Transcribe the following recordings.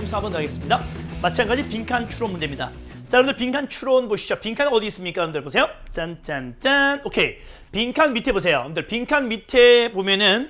34번 하겠습니다. 마찬가지 빈칸 추론 문제입니다. 자, 여러분들 빈칸 추론 보시죠. 빈칸 어디 있습니까? 여러분들 보세요. 짠짠짠. 오케이. 빈칸 밑에 보세요. 여러분들 빈칸 밑에 보면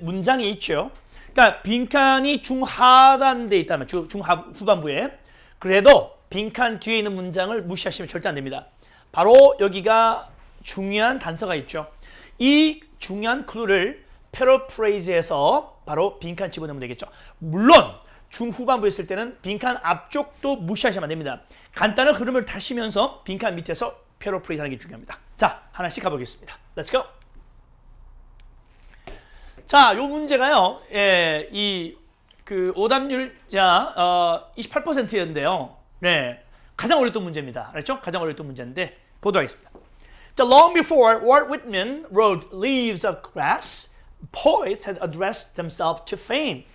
문장이 있죠. 그러니까 빈칸이 중하단대에 있다면 중후반부에. 그래도 빈칸 뒤에 있는 문장을 무시하시면 절대 안 됩니다. 바로 여기가 중요한 단서가 있죠. 이 중요한 클루를 패러프레이즈해서 바로 빈칸 집어넣으면 되겠죠. 물론 중후반부에 있을 때는 빈칸 앞쪽도 무시하시면 안 됩니다. 간단한 흐름을 타시면서 빈칸 밑에서 패러프레이즈 하는 게 중요합니다. 자, 하나씩 가보겠습니다. Let's go. 자, 요 문제가요. 오답률자 28%였는데요. 네, 가장 어려웠던 문제입니다. 알았죠? 가장 어려웠던 문제인데 보도록 하겠습니다. 자, long before Walt Whitman wrote Leaves of Grass, poets had addressed themselves to fame.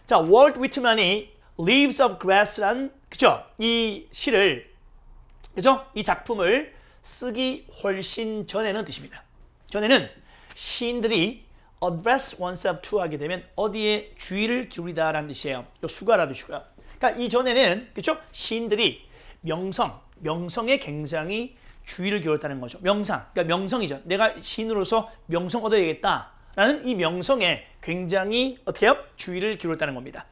자, 월트 위트만이 Leaves of Grass란 그죠? 이 시를 그죠? 이 작품을 쓰기 훨씬 전에는 뜻입니다. 전에는 시인들이 address oneself to 하게 되면 어디에 주의를 기울이다라는 뜻이에요. 요 수가라 두시고요. 그러니까 이 전에는 그죠? 시인들이 명성에 굉장히 주의를 기울였다는 거죠. 명상, 그러니까 명성이죠. 내가 시인으로서 명성 얻어야겠다라는 이 명성에 굉장히 어떻게 해요? 주의를 기울였다는 겁니다.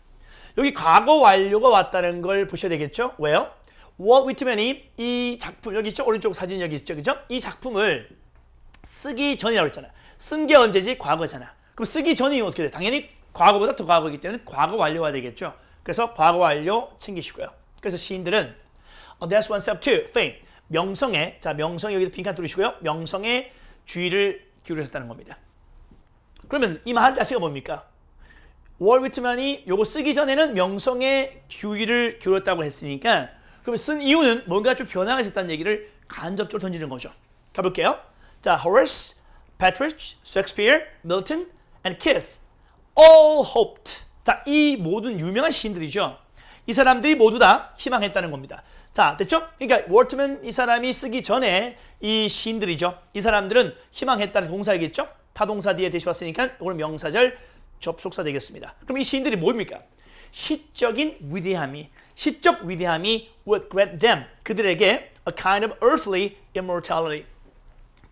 여기 과거 완료가 왔다는 걸 보셔야 되겠죠. 왜요? 월트 위트만이 이 작품 여기 있죠. 오른쪽 사진 여기 있죠, 그죠? 이 작품을 쓰기 전이라고 했잖아요. 쓴 게 언제지? 과거잖아. 그럼 쓰기 전이 어떻게 돼? 당연히 과거보다 더 과거이기 때문에 과거 완료가 되겠죠. 그래서 과거 완료 챙기시고요. 그래서 시인들은 address oneself to fame. 명성에, 자, 명성 여기도 빈칸 뚫으시고요. 명성에 주의를 기울였다는 겁니다. 그러면 이 말 자체가 뭡니까? 월트 위트만이 요거 쓰기 전에는 명성에 주의를 기울였다고 했으니까 그러면 쓴 이유는 뭔가 좀 변화가 있었다는 얘기를 간접적으로 던지는 거죠. 가볼게요. 자, Horace, Petrarch, Shakespeare, Milton, and Keats all hoped. 자, 이 모든 유명한 시인들이죠. 이 사람들이 모두 다 희망했다는 겁니다. 자, 됐죠? 그러니까 월트만 이 사람이 쓰기 전에 이 시인들이죠. 이 사람들은 희망했다는 동사이겠죠? 타동사 뒤에 대시 왔으니까 오늘 명사절 접속사 되겠습니다. 그럼 이 시인들이 뭡니까? 시적 위대함이 would grant them, 그들에게 a kind of earthly immortality.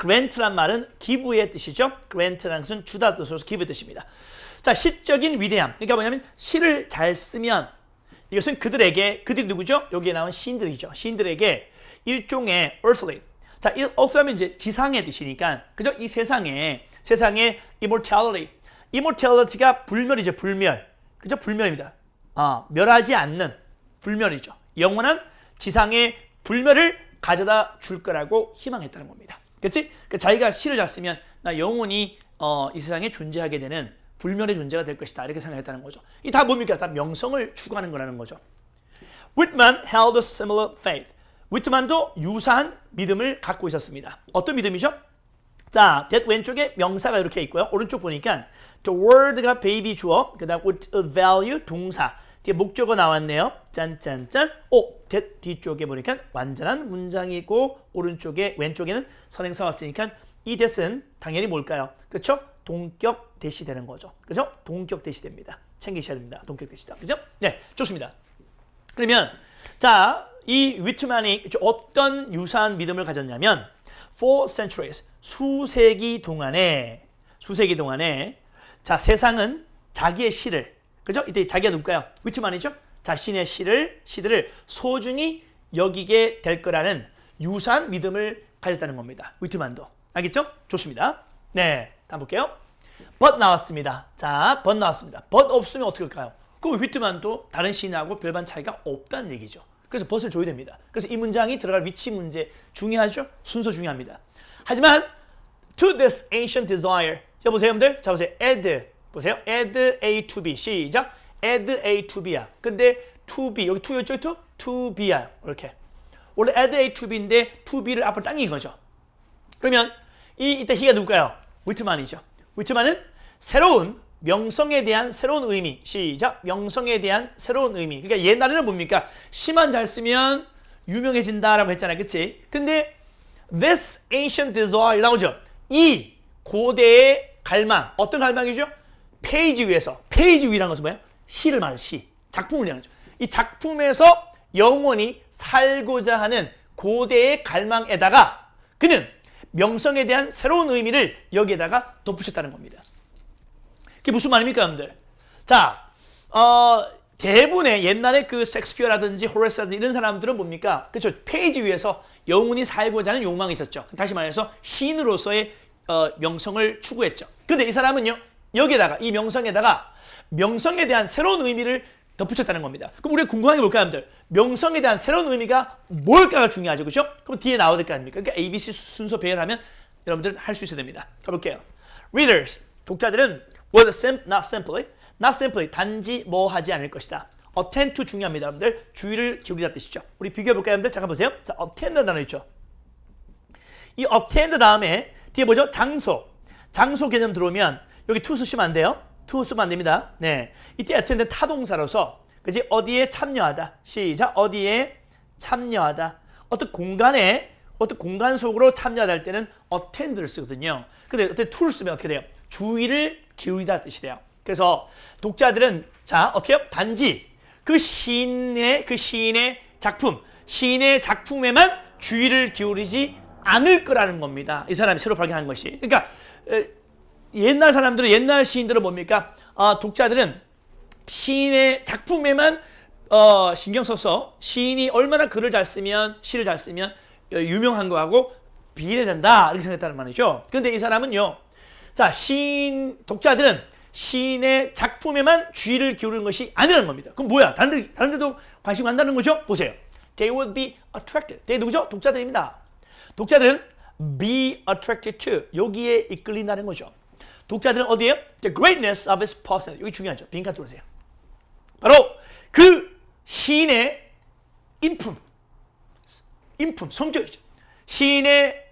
grant란 말은 기부의 뜻이죠. grant라는 것은 주다 뜻으로서 기부의 뜻입니다. 자, 시적인 위대함. 그러니까 뭐냐면 시를 잘 쓰면 이것은 그들에게, 그들이 누구죠? 여기에 나온 시인들이죠. 시인들에게 일종의 earthly. 자, earth하면 이제 지상의 뜻이니까, 그죠? 이 세상에 immortality. immortality가 불멸이죠, 불멸. 그죠? 불멸입니다. 멸하지 않는 불멸이죠. 영원한 지상의 불멸을 가져다 줄 거라고 희망했다는 겁니다. 그렇지? 그러니까 자기가 시를 잘 쓰면 나 영원히 이 세상에 존재하게 되는 불멸의 존재가 될 것이다. 이렇게 생각했다는 거죠. 이 다 뭡니까? 다 명성을 추구하는 거라는 거죠. Whitman held a similar faith. 위트만도 유사한 믿음을 갖고 있었습니다. 어떤 믿음이죠? 자, that 왼쪽에 명사가 이렇게 있고요. 오른쪽 보니까 the word가 baby 주어, 그 다음 with a value 동사, 뒤에 목적어 나왔네요. 짠짠짠. that 뒤쪽에 보니까 완전한 문장이 있고 왼쪽에는 선행사 왔으니까 이 that은 당연히 뭘까요? 그렇죠? 동격 대시 되는 거죠. 그죠? 동격 대시 됩니다. 챙기셔야 됩니다. 동격 대시다. 그죠? 네, 좋습니다. 그러면 자, 이 위트만이 어떤 유사한 믿음을 가졌냐면 for centuries, 수세기 동안에 자, 세상은 자기의 시를, 그죠? 이때 자기가 누굴까요? 위트만이죠? 자신의 시들을 소중히 여기게 될 거라는 유사한 믿음을 가졌다는 겁니다. 위트만도. 알겠죠? 좋습니다. 네, 다음 볼게요. but 나왔습니다. 자, but 나왔습니다. but 없으면 어떻게 할까요? 그럼 위트만도 다른 시인하고 별반 차이가 없다는 얘기죠. 그래서 but을 줘야 됩니다. 그래서 이 문장이 들어갈 위치 문제 중요하죠? 순서 중요합니다. 하지만 to this ancient desire. 자, 보세요, 여러분들. 자, 보세요. add. 보세요. add A to B. 시작. add A to B야. 근데 to B. 여기 to였죠? to B야. 이렇게. 원래 add A to B인데 to B를 앞으로 당긴 거죠. 그러면 이때 he가 누굴까요? 위트만이죠. 위트만은 새로운 명성에 대한 새로운 의미. 시작. 명성에 대한 새로운 의미. 그러니까 옛날에는 뭡니까? 시만 잘 쓰면 유명해진다라고 했잖아요. 그치? 근데 this ancient desire 나오죠. 이 고대의 갈망. 어떤 갈망이죠? 페이지 위에서. 페이지 위라는 것은 뭐예요? 시를 말하는 시. 작품을 얘기하죠. 이 작품에서 영원히 살고자 하는 고대의 갈망에다가 그는 명성에 대한 새로운 의미를 여기에다가 덧붙였다는 겁니다. 그게 무슨 말입니까, 여러분들? 자, 대부분의 옛날에 그 셰익스피어라든지 호레스라든지 이런 사람들은 뭡니까? 그렇죠. 페이지 위에서 영원히 살고자 하는 욕망이 있었죠. 다시 말해서 시인으로서의 명성을 추구했죠. 근데 이 사람은요, 여기에다가 이 명성에다가 명성에 대한 새로운 의미를 덧붙였다는 겁니다. 그럼 우리가 궁금한 게 뭘까요, 여러분들? 명성에 대한 새로운 의미가 뭘까가 중요하죠, 그렇죠? 그럼 뒤에 나와야 될 거 아닙니까? 그러니까 ABC 순서 배열하면 여러분들 할 수 있어야 됩니다. 가볼게요. Readers, 독자들은 not simply, 단지 뭐 하지 않을 것이다. attend to 중요합니다, 여러분들. 주의를 기울이라는 뜻이죠. 우리 비교해볼까요, 여러분들? 잠깐 보세요. 자, attend 단어 있죠. 이 attend 다음에 뒤에 뭐죠? 장소. 장소 개념 들어오면 여기 to 쓰시면 안 돼요. to 쓰면 안 됩니다. 네, 이때 attend는 타동사로서 그지 어디에 참여하다. 시작. 어디에 참여하다. 어떤 공간 속으로 참여하다 할 때는 attend를 쓰거든요. 근데 어떻게 to를 쓰면 어떻게 돼요? 주의를 기울이다 뜻이 돼요. 그래서 독자들은 자 어떻게 해요? 단지 그 시인의 작품, 시인의 작품에만 주의를 기울이지 않을 거라는 겁니다. 이 사람이 새로 발견한 것이. 그러니까 옛날 시인들은 뭡니까? 독자들은 시인의 작품에만 신경 써서 시인이 얼마나 글을 잘 쓰면 시를 잘 쓰면 유명한 거하고 비례된다 이렇게 생각했다는 말이죠. 그런데 이 사람은요, 자 독자들은 시인의 작품에만 주의를 기울이는 것이 아니라는 겁니다. 그럼 뭐야? 다른 데도 관심 간다는 거죠? 보세요. They would be attracted. they 누구죠? 독자들입니다. 독자들은 be attracted to 여기에 이끌린다는 거죠. 독자들은 어디에요? The greatness of his personality. 여기 중요하죠. 빈칸 뚫으세요. 바로 그 시인의 인품, 성격이죠. 시인의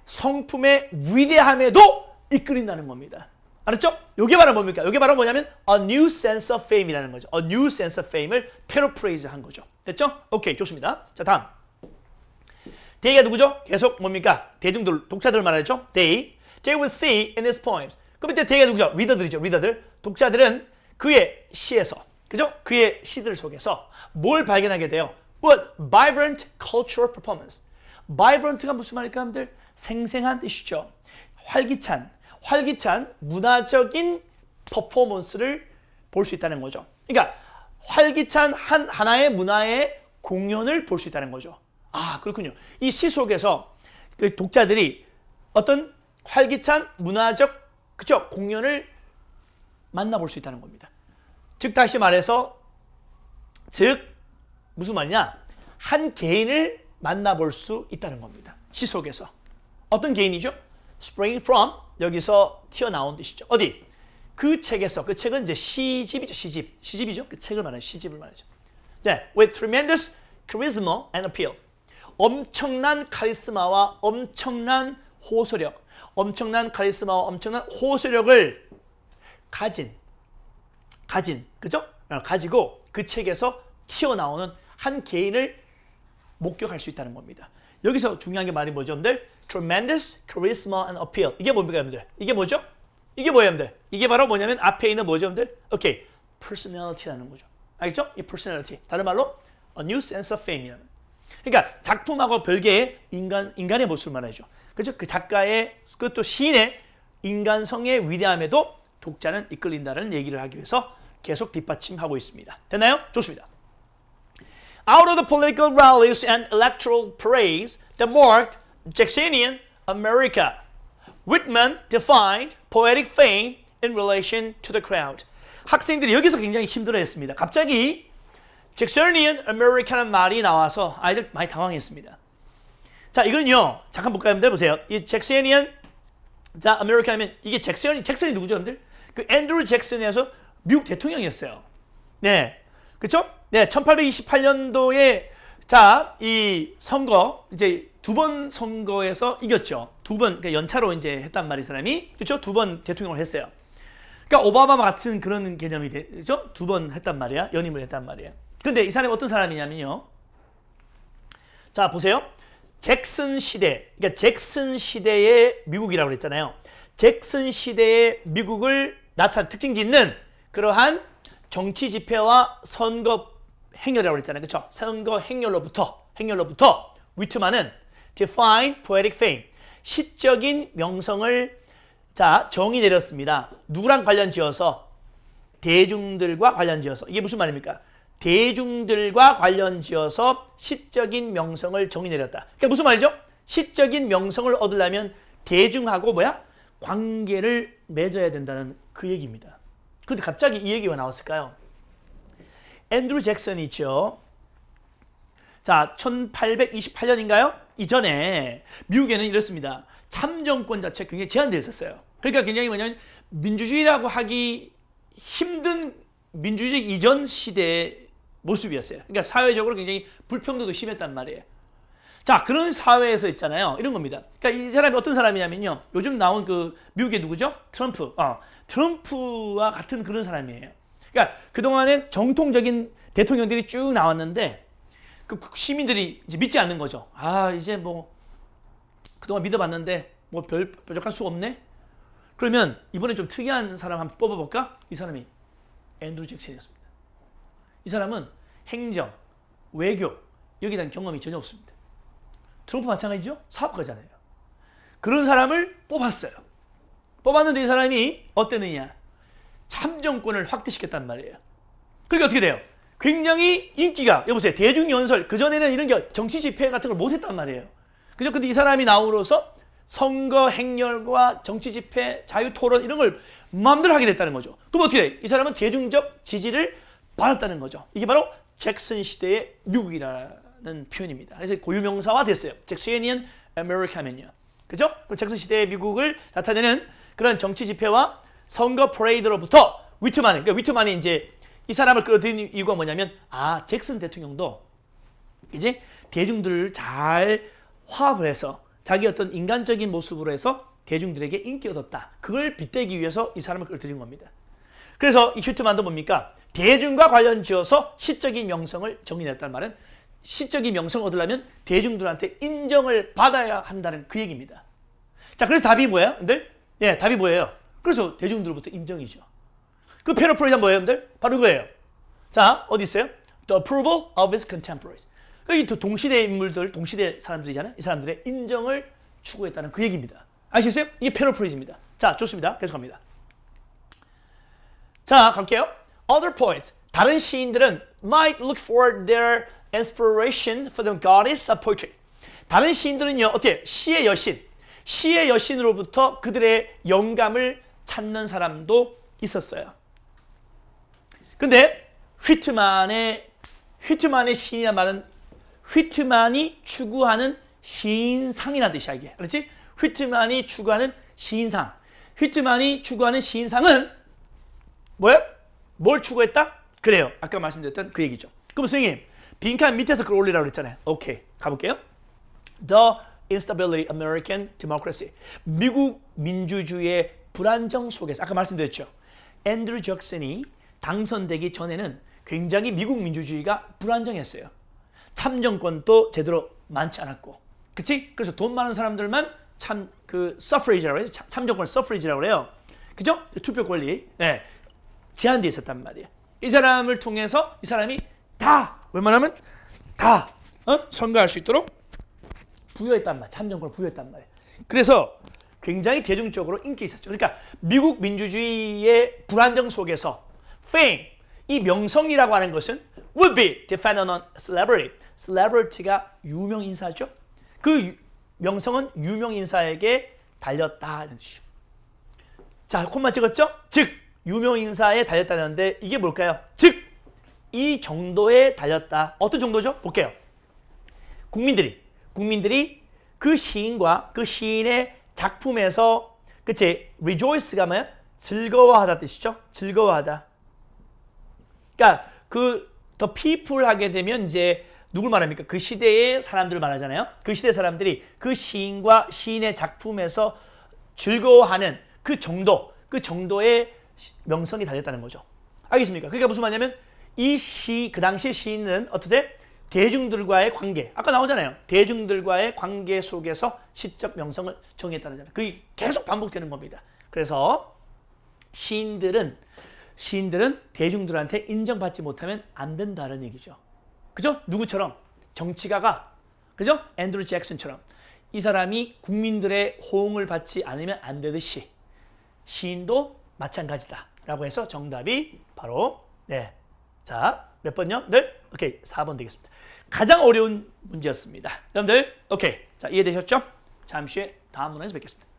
성품의 위대함에도 이끌린다는 겁니다. 알았죠? 이게 바로 뭡니까? 이게 바로 뭐냐면 a new sense of fame이라는 거죠. a new sense of fame을 paraphrase 한 거죠. 됐죠? 오케이, 좋습니다. 자, 다음. they가 누구죠? 계속 뭡니까? 대중들, 독자들을 말하죠. they will see in his poems. 그럼 이때 they가 누구죠? 리더들이죠. 리더들. 독자들은 그의 시에서, 그죠? 그의 시들 속에서 뭘 발견하게 돼요? What? Vibrant cultural performance. vibrant가 무슨 말일까, 여러분들? 생생한 뜻이죠. 활기찬 문화적인 퍼포먼스를 볼 수 있다는 거죠. 그러니까 활기찬 하나의 문화의 공연을 볼 수 있다는 거죠. 아, 그렇군요. 이 시 속에서 그 독자들이 어떤 활기찬 문화적 그죠? 공연을 만나볼 수 있다는 겁니다. 즉 다시 말해서 무슨 말이냐? 한 개인을 만나볼 수 있다는 겁니다. 시 속에서. 어떤 개인이죠? Spring from 여기서 튀어나온 뜻이죠. 어디? 그 책에서. 그 책은 이제 시집이죠. 시집이죠. 그 책을 말하는 시집을 말하죠. 자, with tremendous charisma and appeal. 엄청난 카리스마와 엄청난 호소력. 엄청난 카리스마와 엄청난 호소력을 가진 그죠? 가지고 그 책에서 튀어나오는 한 개인을 목격할 수 있다는 겁니다. 여기서 중요한 게 말이 뭐죠, 여러분들? Tremendous charisma and appeal. 이게 뭡니까, 여러분들? 이게 뭐죠? 이게 뭐예요, 여러분들? 이게 바로 뭐냐면 앞에 있는 뭐죠, 여러분들? 오케이, personality라는 거죠. 알겠죠? 이 personality. 다른 말로 a new sense of fame이라는. 그러니까 작품하고 별개의 인간의 모습을 말하죠. 그렇죠? 그 작가의 그것도 시인의 인간성의 위대함에도 독자는 이끌린다는 얘기를 하기 위해서 계속 뒷받침하고 있습니다. 됐나요? 좋습니다. Out of the political rallies and electoral parades that marked Jacksonian America, Whitman defined poetic fame in relation to the crowd. 학생들이 여기서 굉장히 힘들어했습니다. 갑자기 잭서니언 아메리카는 말이 나와서 아이들 많이 당황했습니다. 자, 이건요. 잠깐 볼까요? 여러분들 보세요. 이 잭서니언 자, 아메리카면 이게 잭슨이 누구죠, 여러분들? 그 앤드루 잭슨에서 미국 대통령이었어요. 네. 그렇죠? 네, 1828년도에 자, 이 선거 이제 두 번 선거에서 이겼죠. 두 번 그러니까 연차로 이제 했단 말이 사람이. 그렇죠? 두 번 대통령을 했어요. 그러니까 오바마 같은 그런 개념이 되죠. 두 번 했단 말이야. 연임을 했단 말이에요. 근데 이 사람이 어떤 사람이냐면요. 자, 보세요. 잭슨 시대, 그러니까 잭슨 시대의 미국이라고 그랬잖아요. 잭슨 시대의 미국을 특징 짓는 그러한 정치 집회와 선거 행렬이라고 그랬잖아요. 그렇죠? 선거 행렬로부터 위트만은 define poetic fame, 시적인 명성을 정의 내렸습니다. 누구랑 관련지어서? 대중들과 관련지어서. 이게 무슨 말입니까? 대중들과 관련지어서 시적인 명성을 정의 내렸다. 그러니까 무슨 말이죠? 시적인 명성을 얻으려면 대중하고 관계를 맺어야 된다는 그 얘기입니다. 근데 갑자기 이 얘기가 나왔을까요? 앤드루 잭슨이 있죠. 1828년인가요? 이전에 미국에는 이렇습니다. 참정권 자체가 굉장히 제한되어 있었어요. 그러니까 굉장히 뭐냐면 민주주의라고 하기 힘든 민주주의 이전 시대의 모습이었어요. 그러니까 사회적으로 굉장히 불평등도 심했단 말이에요. 그런 사회에서 있잖아요. 이런 겁니다. 그러니까 이 사람이 어떤 사람이냐면요. 요즘 나온 그 미국의 누구죠? 트럼프. 트럼프와 같은 그런 사람이에요. 그러니까 그동안엔 정통적인 대통령들이 쭉 나왔는데 그 시민들이 이제 믿지 않는 거죠. 이제 그동안 믿어봤는데 뾰족한 수 없네? 그러면 이번에 좀 특이한 사람 한번 뽑아볼까? 이 사람이 앤드루 잭슨이었습니다. 이 사람은 행정, 외교, 여기에 대한 경험이 전혀 없습니다. 트럼프 마찬가지죠? 사업가잖아요. 그런 사람을 뽑았어요. 뽑았는데 이 사람이 어땠느냐? 참정권을 확대시켰단 말이에요. 그러니까 어떻게 돼요? 굉장히 인기가, 여보세요, 대중연설, 그전에는 이런 게 정치 집회 같은 걸 못했단 말이에요. 그죠? 근데 이 사람이 나오로서 선거 행렬과 정치 집회, 자유 토론 이런 걸 마음대로 하게 됐다는 거죠. 그럼 어떻게 돼? 이 사람은 대중적 지지를 받았다는 거죠. 이게 바로 잭슨 시대의 미국이라는 표현입니다. 그래서 고유명사화 됐어요. 잭슨이언 아메리카면요. 그죠? 그럼 잭슨 시대의 미국을 나타내는 그런 정치 집회와 선거 퍼레이드로부터 그러니까 위트만이 이제 이 사람을 끌어들인 이유가 뭐냐면 잭슨 대통령도 이제 대중들을 잘 화합을 해서 자기 어떤 인간적인 모습으로 해서 대중들에게 인기 얻었다. 그걸 빗대기 위해서 이 사람을 끌어들인 겁니다. 그래서 이 휘트만도 뭡니까? 대중과 관련 지어서 시적인 명성을 정의했다는 말은 시적인 명성을 얻으려면 대중들한테 인정을 받아야 한다는 그 얘기입니다. 그래서 답이 뭐예요, 여러분들? 답이 뭐예요? 그래서 대중들로부터 인정이죠. 그 패러프레이즈가 뭐예요, 여러분들? 바로 이거예요. 어디 있어요? The approval of his contemporaries. 이 동시대 인물들, 동시대 사람들이잖아요. 이 사람들의 인정을 추구했다는 그 얘기입니다. 아시겠어요? 이게 패러프레이즈입니다. 좋습니다. 계속합니다. 갈게요. Other poets, 다른 시인들은 might look for their inspiration for the goddess of poetry. 다른 시인들은요, 어때요? 시의 여신으로부터 그들의 영감을 찾는 사람도 있었어요. 근데 휘트만의 시인이란 말은 휘트만이 추구하는 시인상이라는 뜻이야, 이게. 그렇지? 휘트만이 추구하는 시인상. 휘트만이 추구하는 시인상은 뭐예요? 뭘 추구했다? 그래요. 아까 말씀드렸던 그 얘기죠. 그럼 선생님, 빈칸 밑에서 그걸 올리라고 그랬잖아요. 오케이. 가볼게요. The instability American democracy. 미국 민주주의의 불안정 속에서, 아까 말씀드렸죠. 앤드루 잭슨이 당선되기 전에는 굉장히 미국 민주주의가 불안정했어요. 참정권도 제대로 많지 않았고, 그치? 그래서 돈 많은 사람들만 suffrage라고 해요. 참정권 suffrage라고 해요. 그죠? 투표 권리, 제한되어 있었단 말이에요. 이 사람을 통해서 이 사람이 웬만하면 선거할 수 있도록 부여했단 말이에요. 참정권을 부여했단 말이에요. 그래서 굉장히 대중적으로 인기 있었죠. 그러니까 미국 민주주의의 불안정 속에서 fame, 이 명성이라고 하는 것은 would be dependent on celebrity. celebrity가 유명 인사죠. 그 명성은 유명 인사에게 달렸다는 뜻이죠. 콤마 찍었죠? 즉 유명 인사에 달렸다는데 이게 뭘까요? 즉 이 정도에 달렸다. 어떤 정도죠? 볼게요. 국민들이 그 시인과 그 시인의 작품에서 rejoice가 뭐야? 즐거워하다 뜻이죠. 즐거워하다. 그러니까 the people 하게 되면 이제 누굴 말합니까? 그 시대의 사람들을 말하잖아요. 그 시대 사람들이 그 시인과 시인의 작품에서 즐거워하는 그 정도의 명성이 달렸다는 거죠. 알겠습니까? 그러니까 무슨 말이냐면 그 당시 시인은 어떻게 대중들과의 관계, 아까 나오잖아요. 대중들과의 관계 속에서 시적 명성을 정의했다는 거잖아요. 그게 계속 반복되는 겁니다. 그래서 시인들은 시인들은 대중들한테 인정받지 못하면 안 된다는 얘기죠. 그죠? 누구처럼? 정치가가, 그죠? 앤드루 잭슨처럼 이 사람이 국민들의 호응을 받지 않으면 안 되듯이 시인도 마찬가지다라고 해서 정답이 바로 네. 자, 몇 번요? 네? 오케이. 4번 되겠습니다. 가장 어려운 문제였습니다. 여러분들, 오케이. 자, 이해되셨죠? 잠시 후에 다음 문항에서 뵙겠습니다.